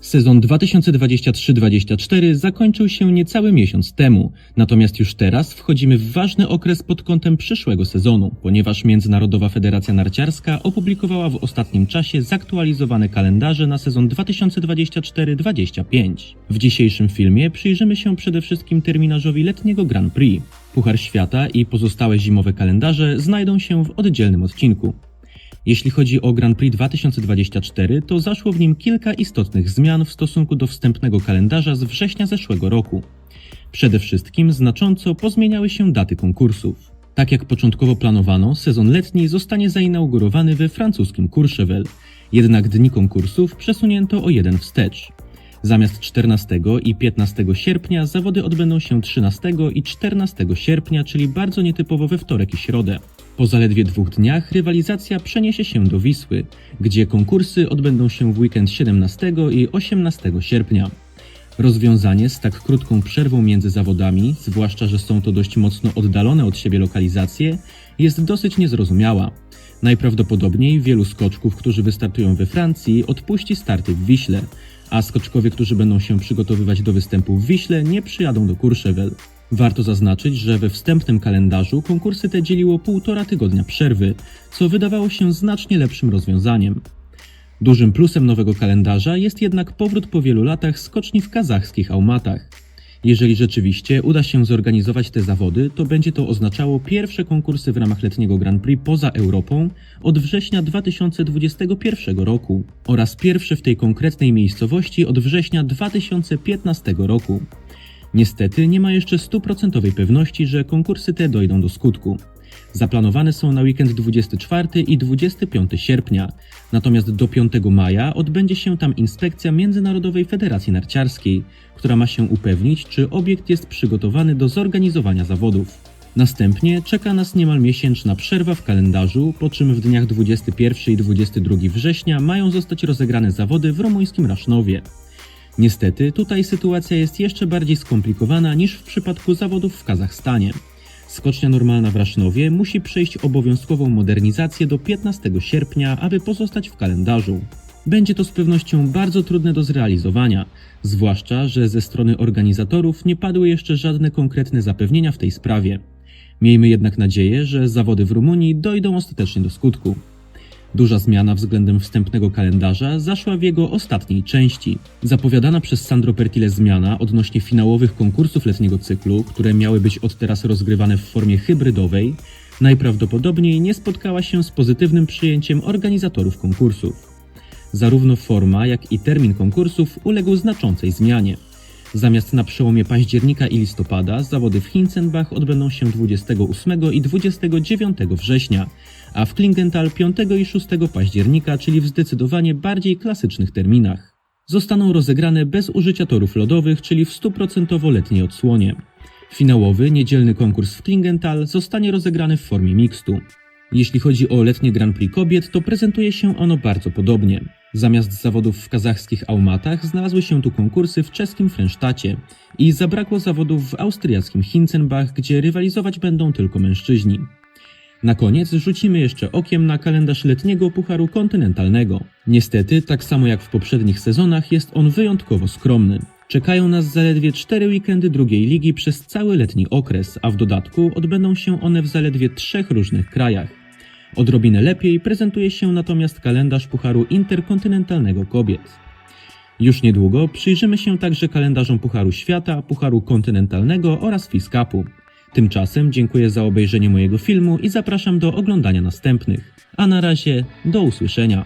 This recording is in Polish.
Sezon 2023-24 zakończył się niecały miesiąc temu, natomiast już teraz wchodzimy w ważny okres pod kątem przyszłego sezonu, ponieważ Międzynarodowa Federacja Narciarska opublikowała w ostatnim czasie zaktualizowane kalendarze na sezon 2024-25. W dzisiejszym filmie przyjrzymy się przede wszystkim terminarzowi letniego Grand Prix. Puchar Świata i pozostałe zimowe kalendarze znajdą się w oddzielnym odcinku. Jeśli chodzi o Grand Prix 2024, to zaszło w nim kilka istotnych zmian w stosunku do wstępnego kalendarza z września zeszłego roku. Przede wszystkim znacząco pozmieniały się daty konkursów. Tak jak początkowo planowano, sezon letni zostanie zainaugurowany we francuskim Courchevel, jednak dni konkursów przesunięto o jeden wstecz. Zamiast 14 i 15 sierpnia zawody odbędą się 13 i 14 sierpnia, czyli bardzo nietypowo we wtorek i środę. Po zaledwie 2 dniach rywalizacja przeniesie się do Wisły, gdzie konkursy odbędą się w weekend 17 i 18 sierpnia. Rozwiązanie z tak krótką przerwą między zawodami, zwłaszcza że są to dość mocno oddalone od siebie lokalizacje, jest dosyć niezrozumiała. Najprawdopodobniej wielu skoczków, którzy wystartują we Francji, odpuści starty w Wiśle, a skoczkowie, którzy będą się przygotowywać do występu w Wiśle, nie przyjadą do Courchevel. Warto zaznaczyć, że we wstępnym kalendarzu konkursy te dzieliło 1,5 tygodnia przerwy, co wydawało się znacznie lepszym rozwiązaniem. Dużym plusem nowego kalendarza jest jednak powrót po wielu latach skoczni w kazachskich Almatach. Jeżeli rzeczywiście uda się zorganizować te zawody, to będzie to oznaczało pierwsze konkursy w ramach letniego Grand Prix poza Europą od września 2021 roku oraz pierwsze w tej konkretnej miejscowości od września 2015 roku. Niestety nie ma jeszcze 100% pewności, że konkursy te dojdą do skutku. Zaplanowane są na weekend 24 i 25 sierpnia, natomiast do 5 maja odbędzie się tam inspekcja Międzynarodowej Federacji Narciarskiej, która ma się upewnić, czy obiekt jest przygotowany do zorganizowania zawodów. Następnie czeka nas niemal miesięczna przerwa w kalendarzu, po czym w dniach 21 i 22 września mają zostać rozegrane zawody w rumuńskim Rasznowie. Niestety tutaj sytuacja jest jeszcze bardziej skomplikowana niż w przypadku zawodów w Kazachstanie. Skocznia normalna w Rasznowie musi przejść obowiązkową modernizację do 15 sierpnia, aby pozostać w kalendarzu. Będzie to z pewnością bardzo trudne do zrealizowania, zwłaszcza że ze strony organizatorów nie padły jeszcze żadne konkretne zapewnienia w tej sprawie. Miejmy jednak nadzieję, że zawody w Rumunii dojdą ostatecznie do skutku. Duża zmiana względem wstępnego kalendarza zaszła w jego ostatniej części. Zapowiadana przez Sandro Pertile zmiana odnośnie finałowych konkursów letniego cyklu, które miały być od teraz rozgrywane w formie hybrydowej, najprawdopodobniej nie spotkała się z pozytywnym przyjęciem organizatorów konkursów. Zarówno forma, jak i termin konkursów uległ znaczącej zmianie. Zamiast na przełomie października i listopada zawody w Hinzenbach odbędą się 28 i 29 września, a w Klingenthal 5 i 6 października, czyli w zdecydowanie bardziej klasycznych terminach. Zostaną rozegrane bez użycia torów lodowych, czyli w 100% letniej odsłonie. Finałowy, niedzielny konkurs w Klingenthal zostanie rozegrany w formie mixtu. Jeśli chodzi o letnie Grand Prix kobiet, to prezentuje się ono bardzo podobnie. Zamiast zawodów w kazachskich Almatach znalazły się tu konkursy w czeskim Frensztacie i zabrakło zawodów w austriackim Hinzenbach, gdzie rywalizować będą tylko mężczyźni. Na koniec rzucimy jeszcze okiem na kalendarz letniego Pucharu Kontynentalnego. Niestety, tak samo jak w poprzednich sezonach, jest on wyjątkowo skromny. Czekają nas zaledwie 4 weekendy drugiej ligi przez cały letni okres, a w dodatku odbędą się one w zaledwie 3 różnych krajach. Odrobinę lepiej prezentuje się natomiast kalendarz Pucharu Interkontynentalnego kobiet. Już niedługo przyjrzymy się także kalendarzom Pucharu Świata, Pucharu Kontynentalnego oraz FIS Cupu. Tymczasem dziękuję za obejrzenie mojego filmu i zapraszam do oglądania następnych. A na razie do usłyszenia.